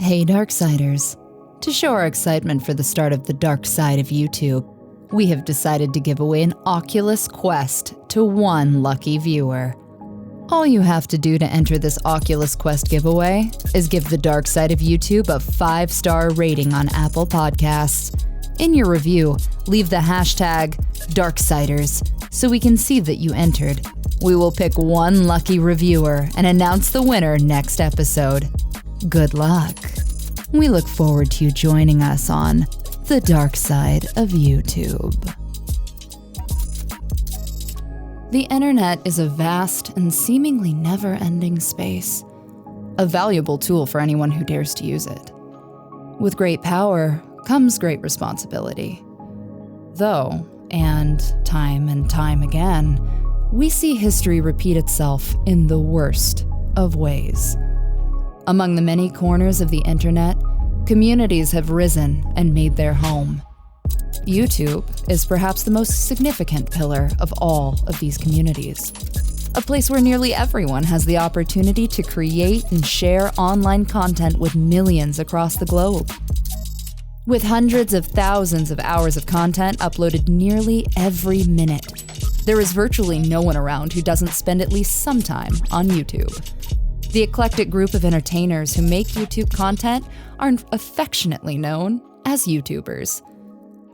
Hey Darksiders. To show our excitement for the start of the dark side of YouTube, we have decided to give away an Oculus Quest to one lucky viewer. All you have to do to enter this Oculus Quest giveaway is give the dark side of YouTube a 5-star rating on Apple Podcasts. In your review, leave the hashtag Darksiders so we can see that you entered. We will pick one lucky reviewer and announce the winner next episode. Good luck. We look forward to you joining us on the dark side of YouTube. The internet is a vast and seemingly never-ending space, a valuable tool for anyone who dares to use it. With great power comes great responsibility. Though, and time again, we see history repeat itself in the worst of ways. Among the many corners of the internet, communities have risen and made their home. YouTube is perhaps the most significant pillar of all of these communities, a place where nearly everyone has the opportunity to create and share online content with millions across the globe. With hundreds of thousands of hours of content uploaded nearly every minute, there is virtually no one around who doesn't spend at least some time on YouTube. The eclectic group of entertainers who make YouTube content are affectionately known as YouTubers.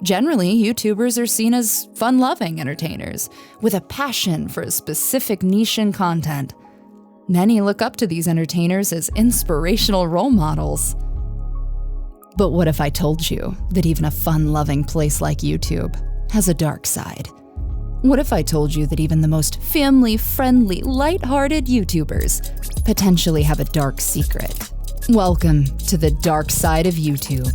Generally, YouTubers are seen as fun-loving entertainers with a passion for a specific niche in content. Many look up to these entertainers as inspirational role models. But what if I told you that even a fun-loving place like YouTube has a dark side? What if I told you that even the most family-friendly, light-hearted YouTubers potentially have a dark secret? Welcome to the dark side of YouTube.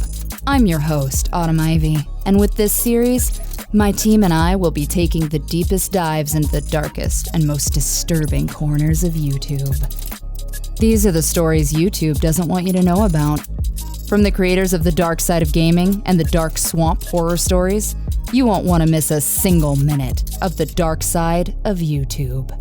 I'm your host, Autumn Ivy, and with this series, my team and I will be taking the deepest dives into the darkest and most disturbing corners of YouTube. These are the stories YouTube doesn't want you to know about. From the creators of the dark side of gaming and the dark swamp horror stories, you won't want to miss a single minute of the dark side of YouTube.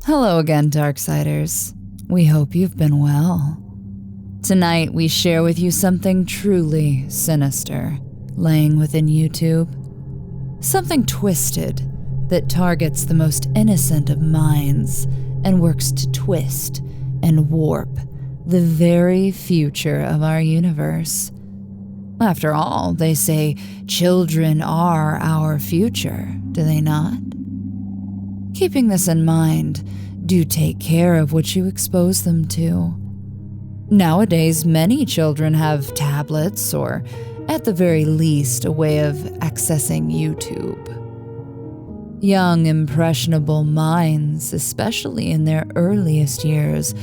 Hello again, Darksiders. We hope you've been well. Tonight, we share with you something truly sinister laying within YouTube. Something twisted that targets the most innocent of minds and works to twist and warp the very future of our universe. After all, they say children are our future, do they not? Keeping this in mind, do take care of what you expose them to. Nowadays, many children have tablets or, at the very least, a way of accessing YouTube. Young, impressionable minds, especially in their earliest years,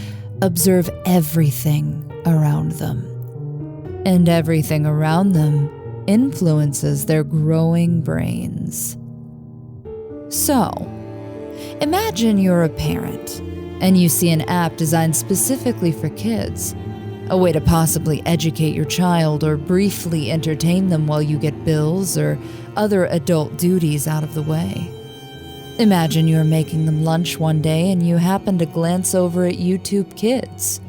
observe everything around them. And everything around them influences their growing brains. So, imagine you're a parent, and you see an app designed specifically for kids, a way to possibly educate your child or briefly entertain them while you get bills or other adult duties out of the way. Imagine you're making them lunch one day and you happen to glance over at YouTube Kids.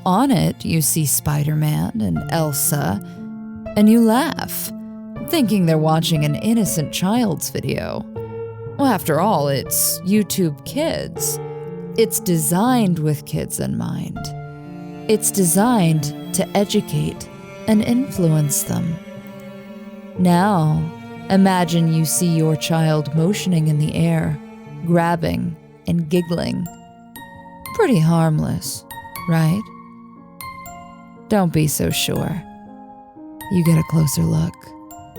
On it, you see Spider-Man and Elsa, and you laugh, thinking they're watching an innocent child's video. Well, after all, it's YouTube Kids. It's designed with kids in mind. It's designed to educate and influence them. Now, imagine you see your child motioning in the air, grabbing and giggling. Pretty harmless, right? Don't be so sure. You get a closer look,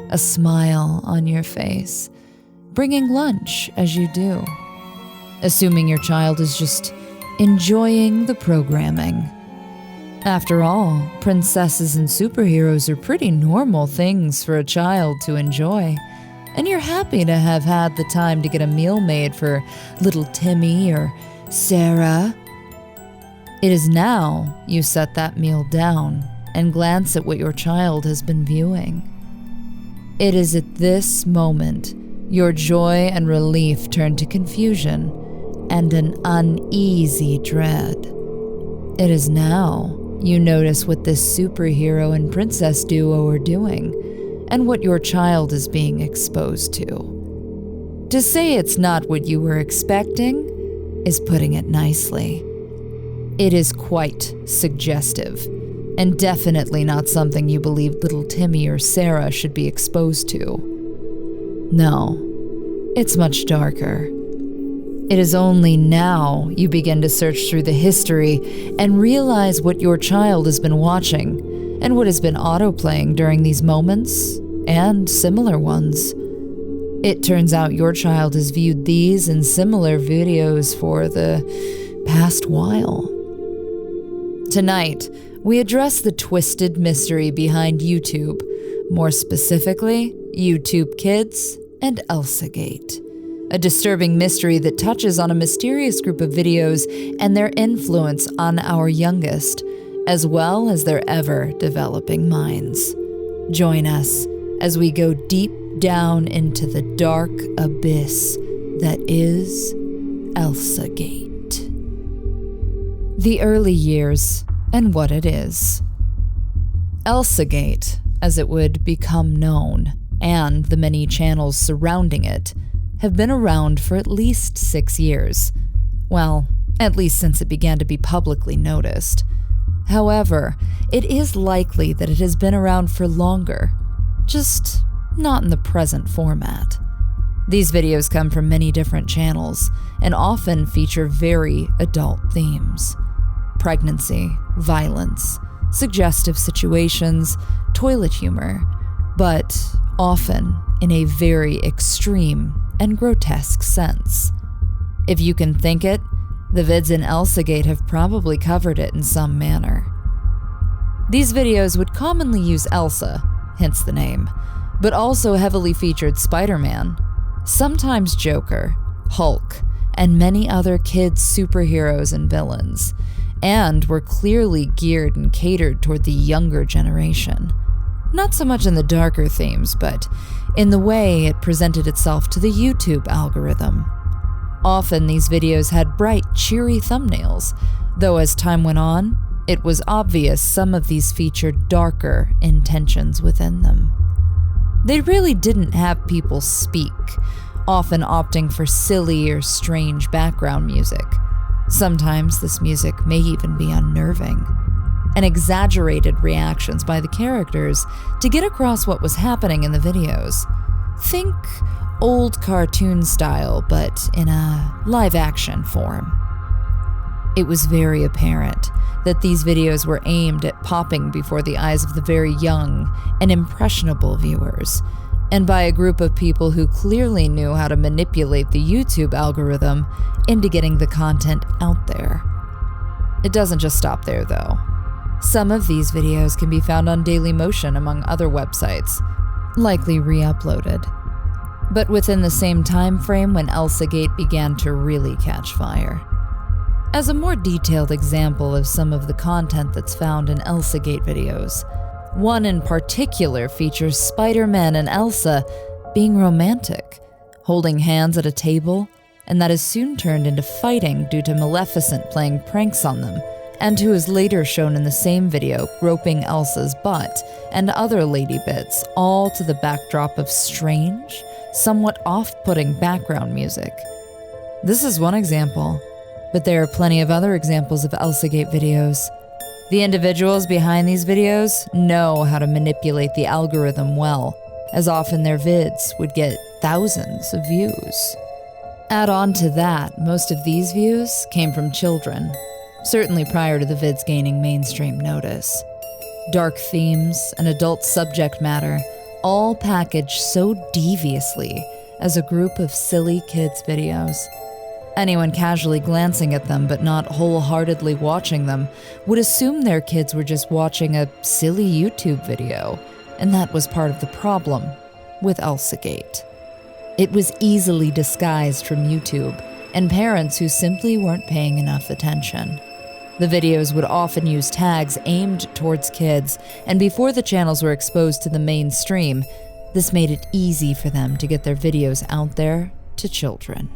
a smile on your face, bringing lunch as you do, assuming your child is just enjoying the programming. After all, princesses and superheroes are pretty normal things for a child to enjoy, and you're happy to have had the time to get a meal made for little Timmy or Sarah. It is now you set that meal down and glance at what your child has been viewing. It is at this moment your joy and relief turn to confusion and an uneasy dread. It is now you notice what this superhero and princess duo are doing, and what your child is being exposed to. To say it's not what you were expecting is putting it nicely. It is quite suggestive, and definitely not something you believe little Timmy or Sarah should be exposed to. No, it's much darker. It is only now you begin to search through the history and realize what your child has been watching and what has been autoplaying during these moments and similar ones. It turns out your child has viewed these and similar videos for the past while. Tonight, we address the twisted mystery behind YouTube, more specifically, YouTube Kids and ElsaGate. A disturbing mystery that touches on a mysterious group of videos and their influence on our youngest, as well as their ever-developing minds. Join us as we go deep down into the dark abyss that is ElsaGate. The early years and what it is. ElsaGate, as it would become known, and the many channels surrounding it, have been around for at least 6 years. Well, at least since it began to be publicly noticed. However, it is likely that it has been around for longer, just not in the present format. These videos come from many different channels and often feature very adult themes. Pregnancy, violence, suggestive situations, toilet humor, but often in a very extreme and grotesque sense. If you can think it, the vids in ElsaGate have probably covered it in some manner. These videos would commonly use Elsa, hence the name, but also heavily featured Spider-Man, sometimes Joker, Hulk, and many other kids' superheroes and villains, and were clearly geared and catered toward the younger generation. Not so much in the darker themes, but in the way it presented itself to the YouTube algorithm. Often these videos had bright, cheery thumbnails, though as time went on, it was obvious some of these featured darker intentions within them. They really didn't have people speak, often opting for silly or strange background music. Sometimes this music may even be unnerving, and exaggerated reactions by the characters to get across what was happening in the videos. Think old cartoon style, but in a live-action form. It was very apparent that these videos were aimed at popping before the eyes of the very young and impressionable viewers, and by a group of people who clearly knew how to manipulate the YouTube algorithm into getting the content out there. It doesn't just stop there, though. Some of these videos can be found on Dailymotion among other websites, likely re-uploaded, but within the same time frame when ElsaGate began to really catch fire. As a more detailed example of some of the content that's found in ElsaGate videos, one in particular features Spider-Man and Elsa being romantic, holding hands at a table, and that is soon turned into fighting due to Maleficent playing pranks on them, and who is later shown in the same video groping Elsa's butt and other lady bits, all to the backdrop of strange, somewhat off-putting background music. This is one example, but there are plenty of other examples of ElsaGate videos. The individuals behind these videos know how to manipulate the algorithm well, as often their vids would get thousands of views. Add on to that, most of these views came from children, certainly prior to the vids gaining mainstream notice. Dark themes and adult subject matter, all packaged so deviously as a group of silly kids' videos. Anyone casually glancing at them but not wholeheartedly watching them would assume their kids were just watching a silly YouTube video, and that was part of the problem with ElsaGate. It was easily disguised from YouTube and parents who simply weren't paying enough attention. The videos would often use tags aimed towards kids, and before the channels were exposed to the mainstream, this made it easy for them to get their videos out there to children.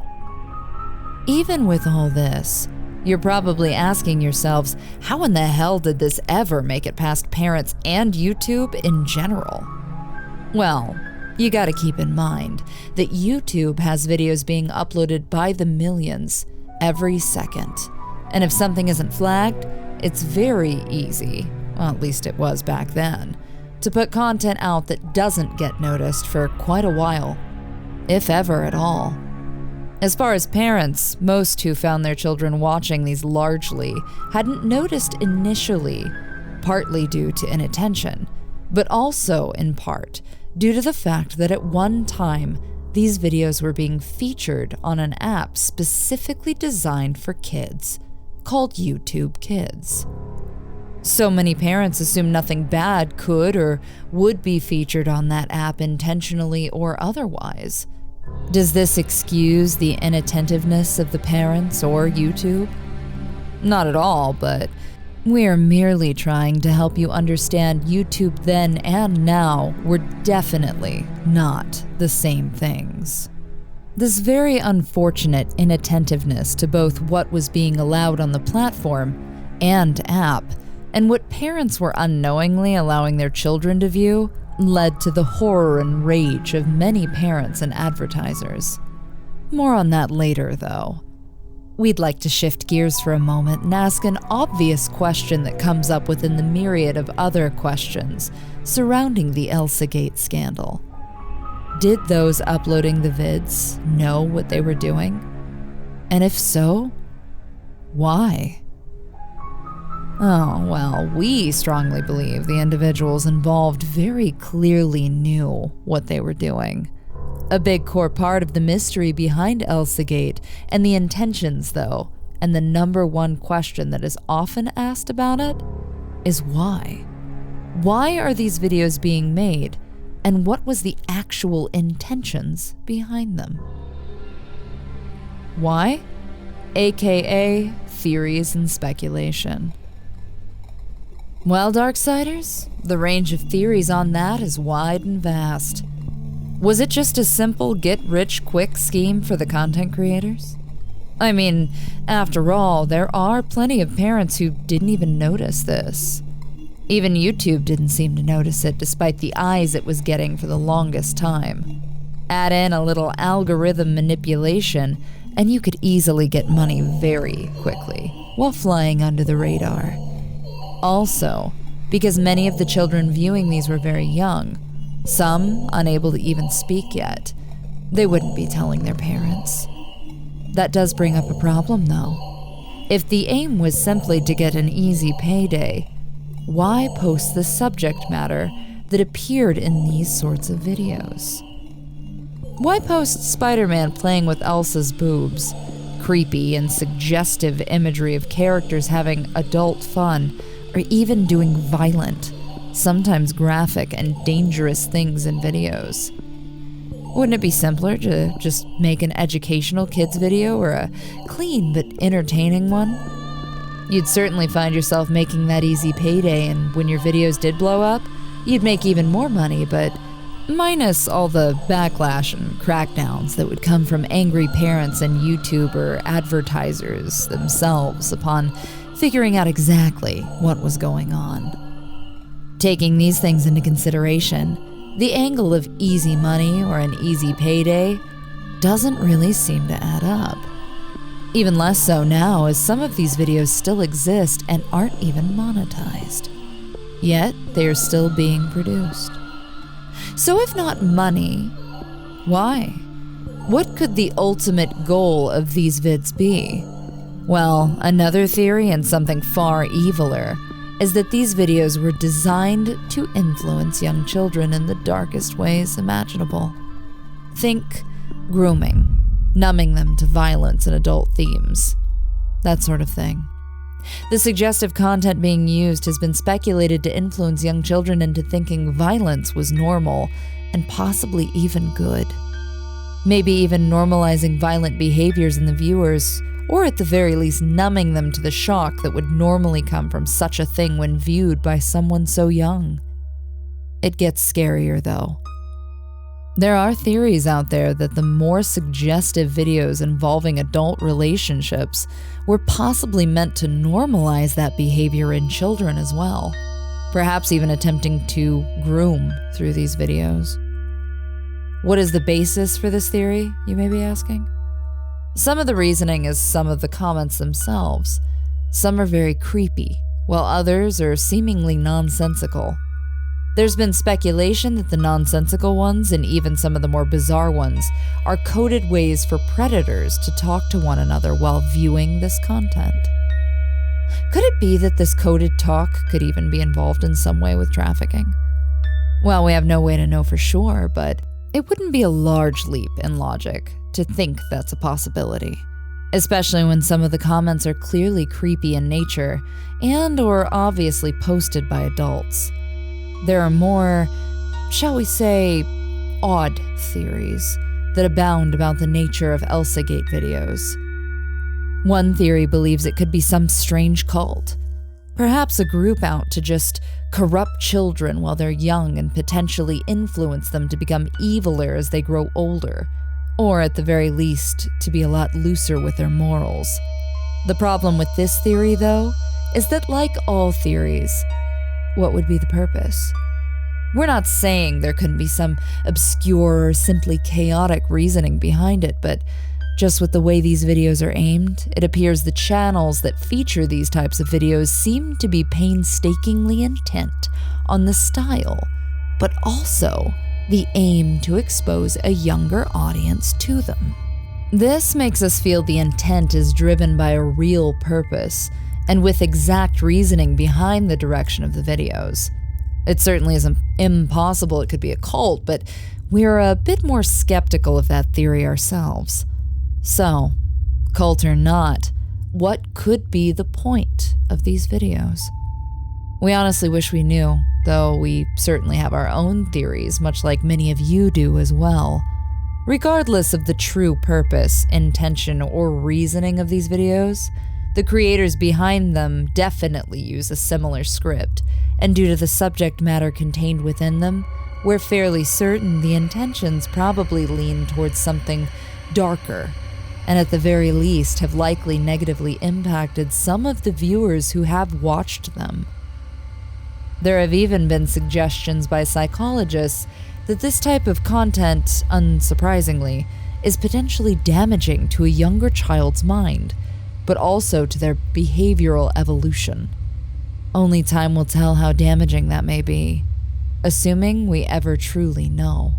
Even with all this, you're probably asking yourselves, how in the hell did this ever make it past parents and YouTube in general? Well, you gotta keep in mind that YouTube has videos being uploaded by the millions every second. And if something isn't flagged, it's very easy, well, at least it was back then, to put content out that doesn't get noticed for quite a while, if ever at all. As far as parents, most who found their children watching these largely hadn't noticed initially, partly due to inattention, but also in part due to the fact that at one time, these videos were being featured on an app specifically designed for kids, called YouTube Kids. So many parents assume nothing bad could or would be featured on that app intentionally or otherwise. Does this excuse the inattentiveness of the parents or YouTube? Not at all, but we're merely trying to help you understand YouTube then and now were definitely not the same things. This very unfortunate inattentiveness to both what was being allowed on the platform and app, and what parents were unknowingly allowing their children to view, led to the horror and rage of many parents and advertisers. More on that later, though. We'd like to shift gears for a moment and ask an obvious question that comes up within the myriad of other questions surrounding the ElsaGate scandal. Did those uploading the vids know what they were doing? And if so, why? Oh, well, we strongly believe the individuals involved very clearly knew what they were doing. A big core part of the mystery behind ElsaGate and the intentions, though, and the number one question that is often asked about it, is why? Why are these videos being made, and what was the actual intentions behind them? Why? AKA theories and speculation. Well, Darksiders, the range of theories on that is wide and vast. Was it just a simple get-rich-quick scheme for the content creators? I mean, after all, there are plenty of parents who didn't even notice this. Even YouTube didn't seem to notice it despite the eyes it was getting for the longest time. Add in a little algorithm manipulation, and you could easily get money very quickly while flying under the radar. Also, because many of the children viewing these were very young, some unable to even speak yet, they wouldn't be telling their parents. That does bring up a problem, though. If the aim was simply to get an easy payday, why post the subject matter that appeared in these sorts of videos? Why post Spider-Man playing with Elsa's boobs, creepy and suggestive imagery of characters having adult fun, or even doing violent, sometimes graphic and dangerous things in videos? Wouldn't it be simpler to just make an educational kids video or a clean but entertaining one? You'd certainly find yourself making that easy payday, and when your videos did blow up, you'd make even more money, but minus all the backlash and crackdowns that would come from angry parents and YouTuber advertisers themselves upon figuring out exactly what was going on. Taking these things into consideration, the angle of easy money or an easy payday doesn't really seem to add up. Even less so now, as some of these videos still exist and aren't even monetized. Yet, they are still being produced. So if not money, why? What could the ultimate goal of these vids be? Well, another theory, and something far eviler, is that these videos were designed to influence young children in the darkest ways imaginable. Think grooming, numbing them to violence and adult themes, that sort of thing. The suggestive content being used has been speculated to influence young children into thinking violence was normal and possibly even good. Maybe even normalizing violent behaviors in the viewers, or at the very least numbing them to the shock that would normally come from such a thing when viewed by someone so young. It gets scarier, though. There are theories out there that the more suggestive videos involving adult relationships were possibly meant to normalize that behavior in children as well, perhaps even attempting to groom through these videos. What is the basis for this theory, you may be asking? Some of the reasoning is some of the comments themselves. Some are very creepy, while others are seemingly nonsensical. There's been speculation that the nonsensical ones, and even some of the more bizarre ones, are coded ways for predators to talk to one another while viewing this content. Could it be that this coded talk could even be involved in some way with trafficking? Well, we have no way to know for sure, but it wouldn't be a large leap in logic to think that's a possibility, especially when some of the comments are clearly creepy in nature and or obviously posted by adults. There are more, shall we say, odd theories that abound about the nature of ElsaGate videos. One theory believes it could be some strange cult, perhaps a group out to just corrupt children while they're young and potentially influence them to become eviler as they grow older, or at the very least, to be a lot looser with their morals. The problem with this theory, though, is that like all theories, what would be the purpose? We're not saying there couldn't be some obscure or simply chaotic reasoning behind it, but just with the way these videos are aimed, it appears the channels that feature these types of videos seem to be painstakingly intent on the style, but also the aim to expose a younger audience to them. This makes us feel the intent is driven by a real purpose, and with exact reasoning behind the direction of the videos. It certainly isn't impossible it could be a cult, but we're a bit more skeptical of that theory ourselves. So, cult or not, what could be the point of these videos? We honestly wish we knew, though we certainly have our own theories, much like many of you do as well. Regardless of the true purpose, intention, or reasoning of these videos, the creators behind them definitely use a similar script, and due to the subject matter contained within them, we're fairly certain the intentions probably lean towards something darker, and at the very least have likely negatively impacted some of the viewers who have watched them. There have even been suggestions by psychologists that this type of content, unsurprisingly, is potentially damaging to a younger child's mind, but also to their behavioral evolution. Only time will tell how damaging that may be, assuming we ever truly know.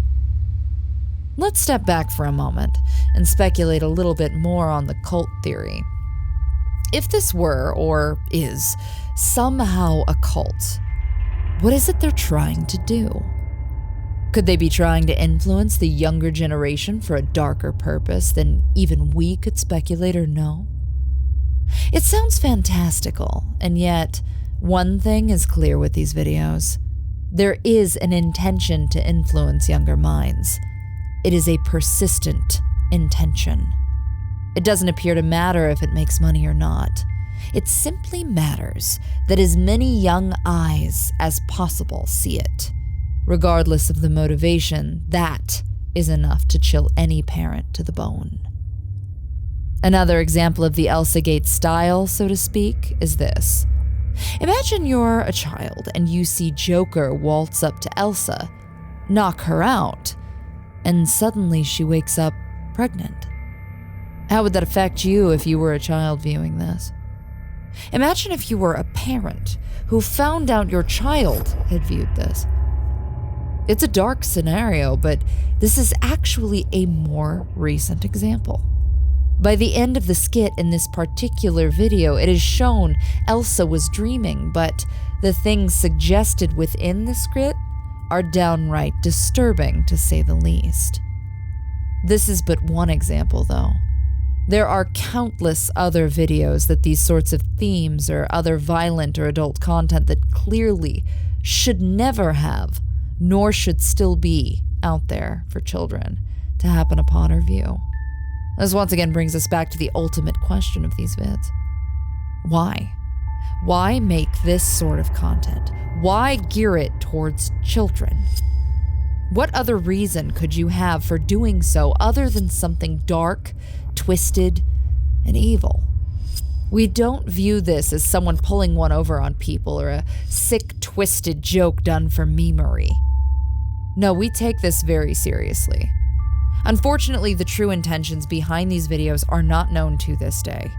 Let's step back for a moment and speculate a little bit more on the cult theory. If this were, or is, somehow a cult, what is it they're trying to do? Could they be trying to influence the younger generation for a darker purpose than even we could speculate or know? It sounds fantastical, and yet, one thing is clear with these videos. There is an intention to influence younger minds. It is a persistent intention. It doesn't appear to matter if it makes money or not. It simply matters that as many young eyes as possible see it. Regardless of the motivation, that is enough to chill any parent to the bone. Another example of the ElsaGate style, so to speak, is this. Imagine you're a child and you see Joker waltz up to Elsa, knock her out, and suddenly she wakes up pregnant. How would that affect you if you were a child viewing this? Imagine if you were a parent who found out your child had viewed this. It's a dark scenario, but this is actually a more recent example. By the end of the skit in this particular video, it is shown Elsa was dreaming, but the things suggested within the script are downright disturbing, to say the least. This is but one example, though. There are countless other videos that these sorts of themes or other violent or adult content that clearly should never have, nor should still be, out there for children to happen upon our view. This once again brings us back to the ultimate question of these vids. Why? Why make this sort of content? Why gear it towards children? What other reason could you have for doing so other than something dark, twisted, and evil? We don't view this as someone pulling one over on people or a sick, twisted joke done for memery. No, we take this very seriously. Unfortunately, the true intentions behind these videos are not known to this day.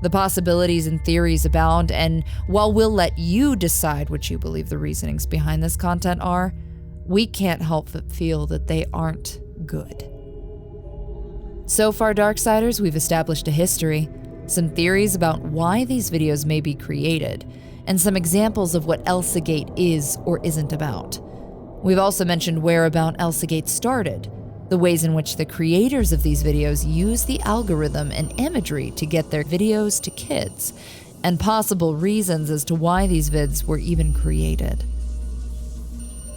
The possibilities and theories abound, and while we'll let you decide what you believe the reasonings behind this content are, we can't help but feel that they aren't good. So far, Darksiders, we've established a history, some theories about why these videos may be created, and some examples of what ElsaGate is or isn't about. We've also mentioned where about ElsaGate started, the ways in which the creators of these videos use the algorithm and imagery to get their videos to kids, and possible reasons as to why these vids were even created.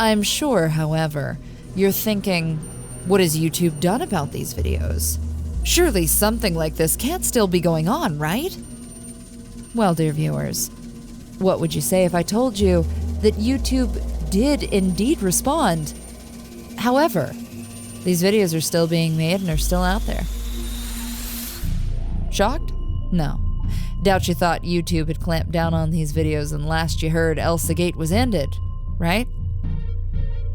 I'm sure, however, you're thinking, what has YouTube done about these videos? Surely something like this can't still be going on, right? Well, dear viewers, what would you say if I told you that YouTube did indeed respond? However, these videos are still being made and are still out there. Shocked? No. Doubt you thought YouTube had clamped down on these videos and last you heard ElsaGate was ended, right?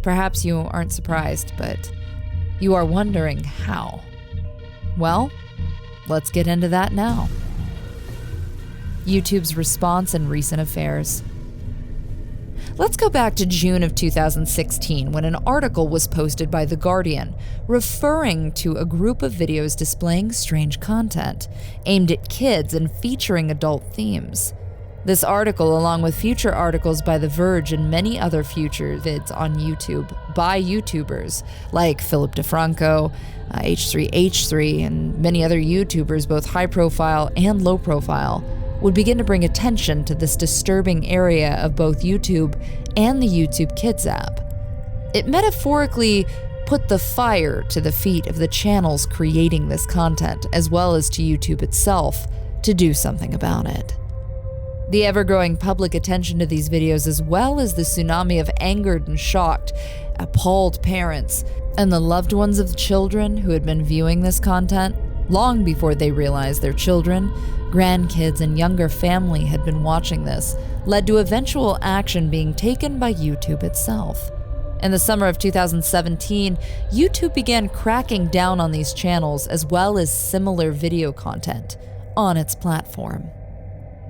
Perhaps you aren't surprised, but you are wondering how. Well, let's get into that now. YouTube's response in recent affairs. Let's go back to June of 2016 when an article was posted by The Guardian referring to a group of videos displaying strange content aimed at kids and featuring adult themes. This article, along with future articles by The Verge and many other future vids on YouTube by YouTubers like Philip DeFranco, H3H3, and many other YouTubers, both high profile and low profile, would begin to bring attention to this disturbing area of both YouTube and the YouTube Kids app. It metaphorically put the fire to the feet of the channels creating this content, as well as to YouTube itself, to do something about it. The ever-growing public attention to these videos, as well as the tsunami of angered and shocked, appalled parents, and the loved ones of the children who had been viewing this content, long before they realized their children, grandkids, and younger family had been watching this, led to eventual action being taken by YouTube itself. In the summer of 2017, YouTube began cracking down on these channels as well as similar video content on its platform.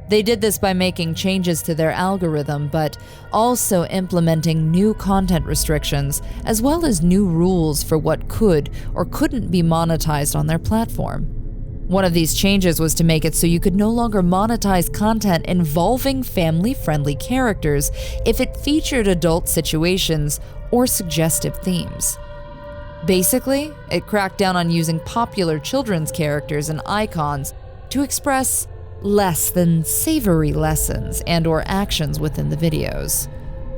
They did this by making changes to their algorithm, but also implementing new content restrictions, as well as new rules for what could or couldn't be monetized on their platform. One of these changes was to make it so you could no longer monetize content involving family-friendly characters if it featured adult situations or suggestive themes. Basically, it cracked down on using popular children's characters and icons to express less than savory lessons and or actions within the videos.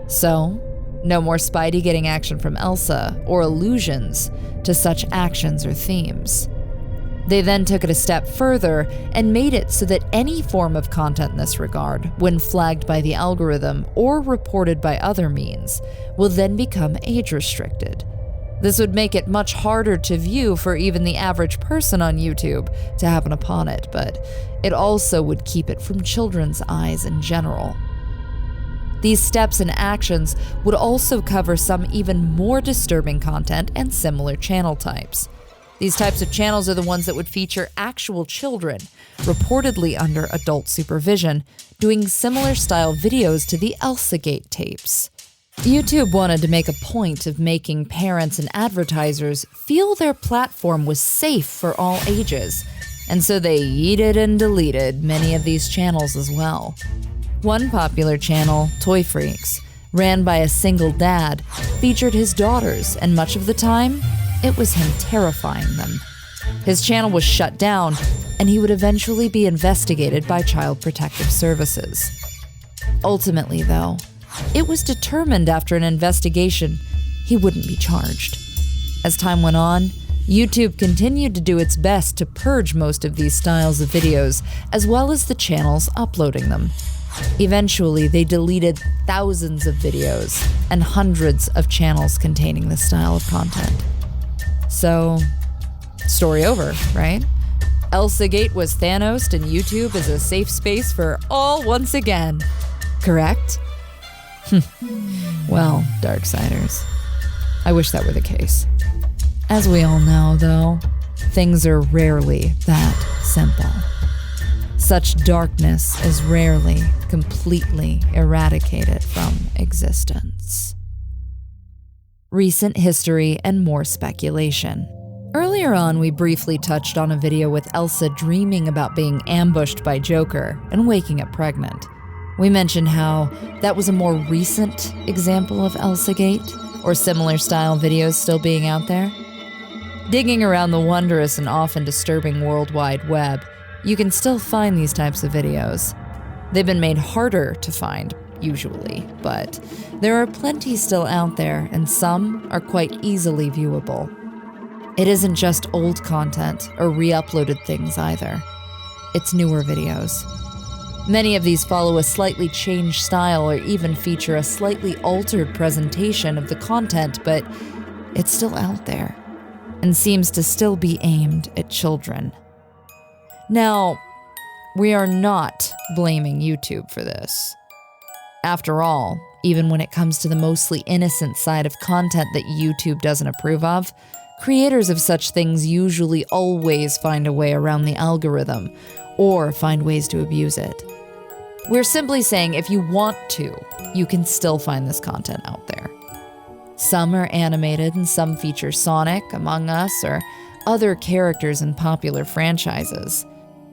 So, no more Spidey getting action from Elsa or allusions to such actions or themes. They then took it a step further and made it so that any form of content in this regard, when flagged by the algorithm or reported by other means, will then become age-restricted. This would make it much harder to view for even the average person on YouTube to happen upon it, but it also would keep it from children's eyes in general. These steps and actions would also cover some even more disturbing content and similar channel types. These types of channels are the ones that would feature actual children, reportedly under adult supervision, doing similar style videos to the ElsaGate tapes. YouTube wanted to make a point of making parents and advertisers feel their platform was safe for all ages, and so they yeeted and deleted many of these channels as well. One popular channel, Toy Freaks, ran by a single dad, featured his daughters, and much of the time, it was him terrifying them. His channel was shut down, and he would eventually be investigated by Child Protective Services. Ultimately, though, it was determined after an investigation he wouldn't be charged. As time went on, YouTube continued to do its best to purge most of these styles of videos, as well as the channels uploading them, Eventually, they deleted thousands of videos and hundreds of channels containing this style of content. So, story over, right? ElsaGate was Thanos and YouTube is a safe space for all once again. Correct? Well, Darksiders, I wish that were the case. As we all know, though, things are rarely that simple. Such darkness is rarely completely eradicated from existence. Recent history and more speculation. Earlier on, we briefly touched on a video with Elsa dreaming about being ambushed by Joker and waking up pregnant. We mentioned how that was a more recent example of ElsaGate, or similar style videos still being out there. Digging around the wondrous and often disturbing World Wide Web, you can still find these types of videos. They've been made harder to find, usually, but there are plenty still out there, and some are quite easily viewable. It isn't just old content or re-uploaded things either. It's newer videos. Many of these follow a slightly changed style or even feature a slightly altered presentation of the content, but it's still out there and seems to still be aimed at children. Now, we are not blaming YouTube for this. After all, even when it comes to the mostly innocent side of content that YouTube doesn't approve of, creators of such things usually always find a way around the algorithm or find ways to abuse it. We're simply saying if you want to, you can still find this content out there. Some are animated and some feature Sonic, Among Us, or other characters in popular franchises.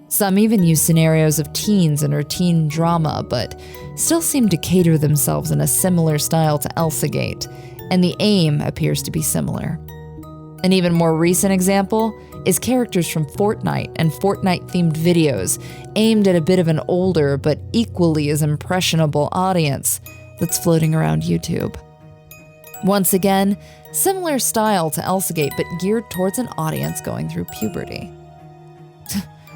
Some even use scenarios of teens and or teen drama, but still seem to cater themselves in a similar style to ElsaGate, and the aim appears to be similar. An even more recent example is characters from Fortnite and Fortnite-themed videos aimed at a bit of an older but equally as impressionable audience that's floating around YouTube. Once again, similar style to ElsaGate, but geared towards an audience going through puberty.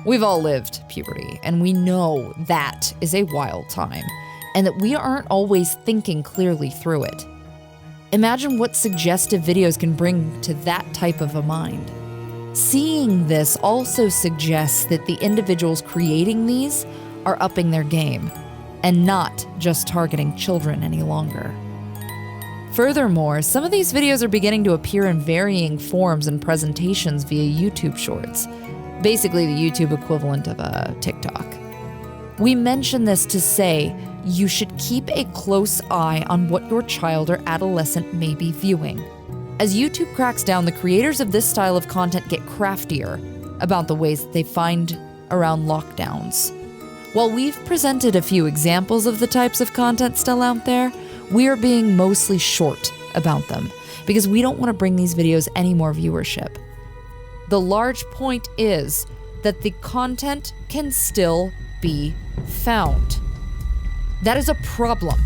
We've all lived puberty, and we know that is a wild time, and that we aren't always thinking clearly through it. Imagine what suggestive videos can bring to that type of a mind. Seeing this also suggests that the individuals creating these are upping their game, and not just targeting children any longer. Furthermore, some of these videos are beginning to appear in varying forms and presentations via YouTube Shorts, basically the YouTube equivalent of a TikTok. We mention this to say you should keep a close eye on what your child or adolescent may be viewing. As YouTube cracks down, the creators of this style of content get craftier about the ways that they find around lockdowns. While we've presented a few examples of the types of content still out there, we are being mostly short about them because we don't want to bring these videos any more viewership. The large point is that the content can still be found. That is a problem,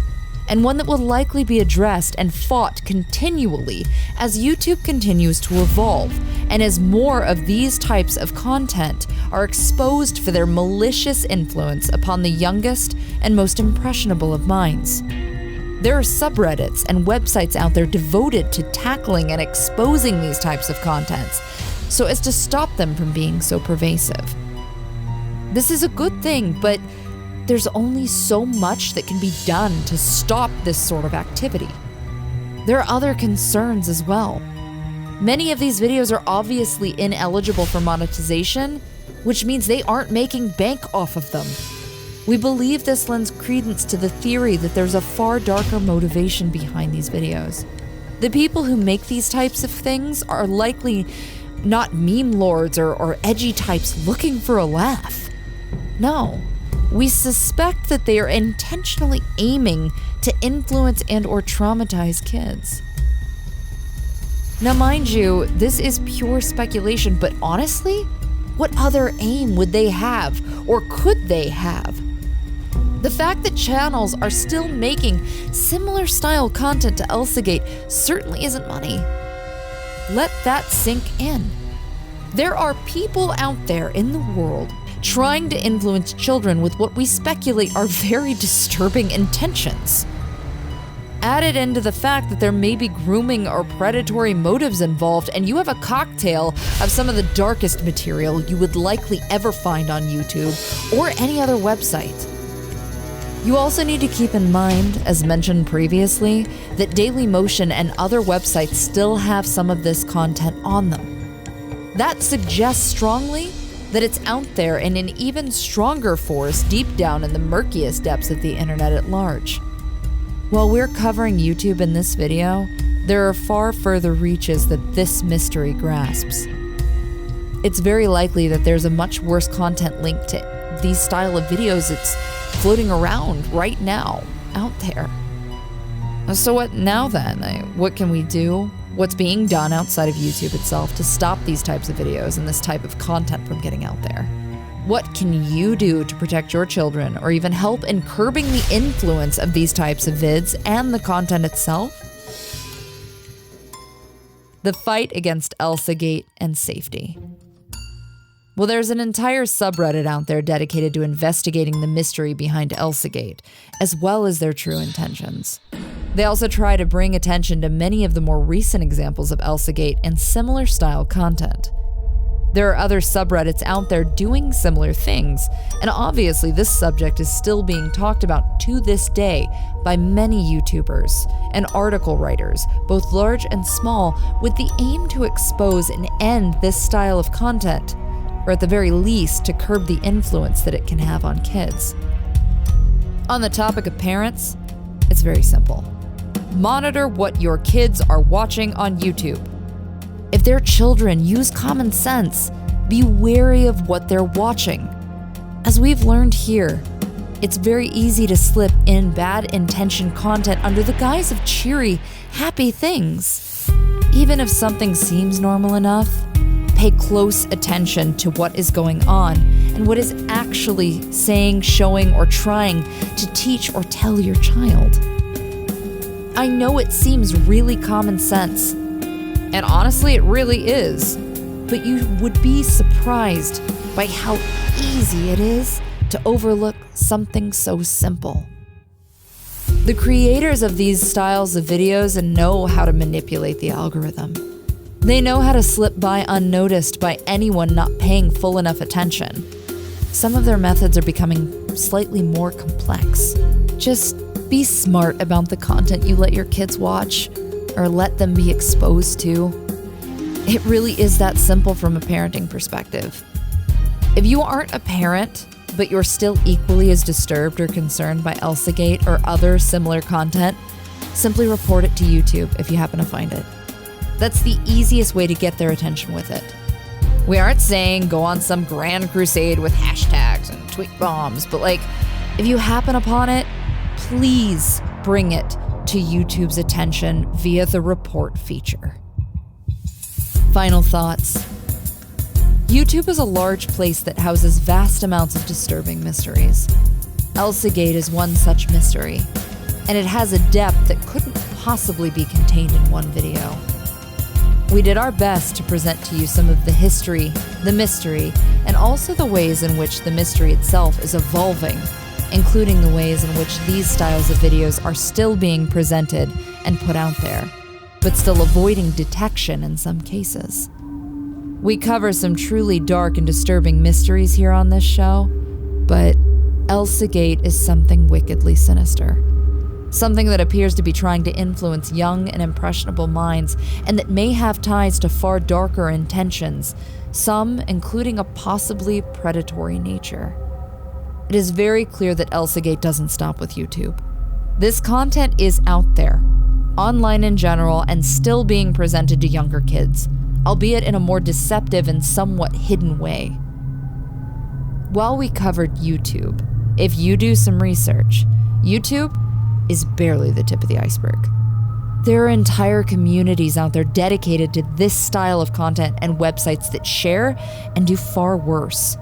and one that will likely be addressed and fought continually as YouTube continues to evolve, and as more of these types of content are exposed for their malicious influence upon the youngest and most impressionable of minds. There are subreddits and websites out there devoted to tackling and exposing these types of contents, so as to stop them from being so pervasive. This is a good thing, but there's only so much that can be done to stop this sort of activity. There are other concerns as well. Many of these videos are obviously ineligible for monetization, which means they aren't making bank off of them. We believe this lends credence to the theory that there's a far darker motivation behind these videos. The people who make these types of things are likely not meme lords or edgy types looking for a laugh. No, we suspect that they are intentionally aiming to influence and or traumatize kids. Now mind you, this is pure speculation, but honestly, what other aim would they have, or could they have? The fact that channels are still making similar style content to ElsaGate certainly isn't money. Let that sink in. There are people out there in the world trying to influence children with what we speculate are very disturbing intentions. Added into the fact that there may be grooming or predatory motives involved, and you have a cocktail of some of the darkest material you would likely ever find on YouTube or any other website. You also need to keep in mind, as mentioned previously, that Dailymotion and other websites still have some of this content on them. That suggests strongly that it's out there in an even stronger force deep down in the murkiest depths of the internet at large. While we're covering YouTube in this video, there are far further reaches that this mystery grasps. It's very likely that there's a much worse content linked to these style of videos that's floating around right now, out there. So what now then? What can we do? What's being done outside of YouTube itself to stop these types of videos and this type of content from getting out there? What can you do to protect your children or even help in curbing the influence of these types of vids and the content itself? The fight against ElsaGate and safety. Well, there's an entire subreddit out there dedicated to investigating the mystery behind ElsaGate, as well as their true intentions. They also try to bring attention to many of the more recent examples of ElsaGate and similar style content. There are other subreddits out there doing similar things, and obviously this subject is still being talked about to this day by many YouTubers and article writers, both large and small, with the aim to expose and end this style of content, or at the very least to curb the influence that it can have on kids. On the topic of parents, it's very simple. Monitor what your kids are watching on YouTube. If they're children, use common sense. Be wary of what they're watching. As we've learned here, it's very easy to slip in bad intention content under the guise of cheery, happy things. Even if something seems normal enough, pay close attention to what is going on and what is actually saying, showing, or trying to teach or tell your child. I know it seems really common sense, and honestly, it really is. But you would be surprised by how easy it is to overlook something so simple. The creators of these styles of videos know how to manipulate the algorithm. They know how to slip by unnoticed by anyone not paying full enough attention. Some of their methods are becoming slightly more complex. Just be smart about the content you let your kids watch or let them be exposed to. It really is that simple from a parenting perspective. If you aren't a parent, but you're still equally as disturbed or concerned by ElsaGate or other similar content, simply report it to YouTube if you happen to find it. That's the easiest way to get their attention with it. We aren't saying go on some grand crusade with hashtags and tweet bombs, but if you happen upon it, please bring it to YouTube's attention via the report feature. Final thoughts. YouTube is a large place that houses vast amounts of disturbing mysteries. ElsaGate is one such mystery, and it has a depth that couldn't possibly be contained in one video. We did our best to present to you some of the history, the mystery, and also the ways in which the mystery itself is evolving, including the ways in which these styles of videos are still being presented and put out there, but still avoiding detection in some cases. We cover some truly dark and disturbing mysteries here on this show, but ElsaGate is something wickedly sinister. Something that appears to be trying to influence young and impressionable minds, and that may have ties to far darker intentions, some including a possibly predatory nature. It is very clear that ElsaGate doesn't stop with YouTube. This content is out there, online in general, and still being presented to younger kids, albeit in a more deceptive and somewhat hidden way. While we covered YouTube, if you do some research, YouTube is barely the tip of the iceberg. There are entire communities out there dedicated to this style of content and websites that share and do far worse.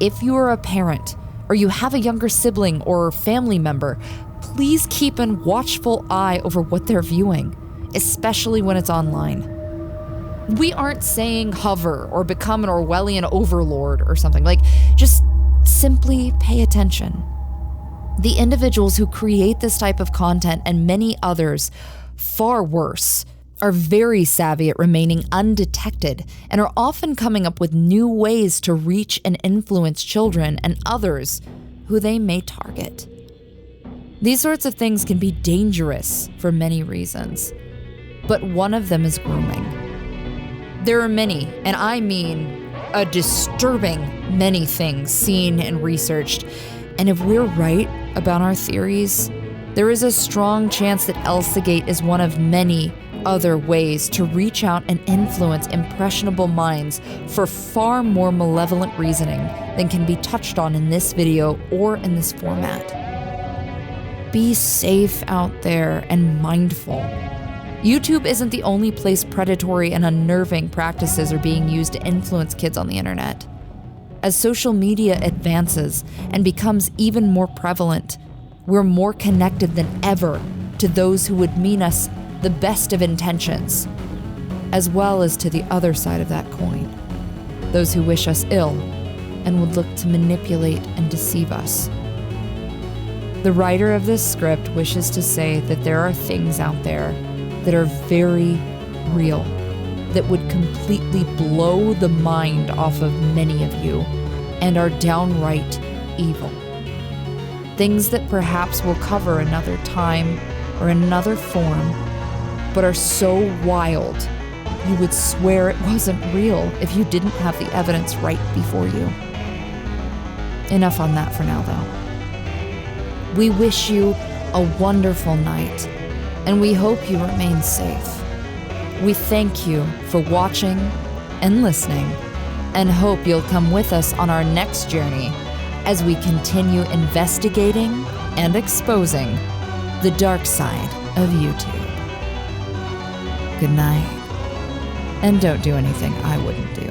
If you are a parent, or you have a younger sibling or family member, please keep a watchful eye over what they're viewing, especially when it's online. We aren't saying hover or become an Orwellian overlord or something. Just simply pay attention. The individuals who create this type of content and many others, far worse, are very savvy at remaining undetected and are often coming up with new ways to reach and influence children and others who they may target. These sorts of things can be dangerous for many reasons, but one of them is grooming. There are many, and I mean a disturbing many things seen and researched, and if we're right about our theories, there is a strong chance that ElsaGate is one of many other ways to reach out and influence impressionable minds for far more malevolent reasoning than can be touched on in this video or in this format. Be safe out there and mindful. YouTube isn't the only place predatory and unnerving practices are being used to influence kids on the internet. As social media advances and becomes even more prevalent, we're more connected than ever to those who would mean us the best of intentions, as well as to the other side of that coin, those who wish us ill and would look to manipulate and deceive us. The writer of this script wishes to say that there are things out there that are very real, that would completely blow the mind off of many of you and are downright evil. Things that perhaps we'll cover another time or in another form, but are so wild you would swear it wasn't real if you didn't have the evidence right before you. Enough on that for now, though. We wish you a wonderful night, and we hope you remain safe. We thank you for watching and listening, and hope you'll come with us on our next journey as we continue investigating and exposing the dark side of YouTube. Good night, and don't do anything I wouldn't do.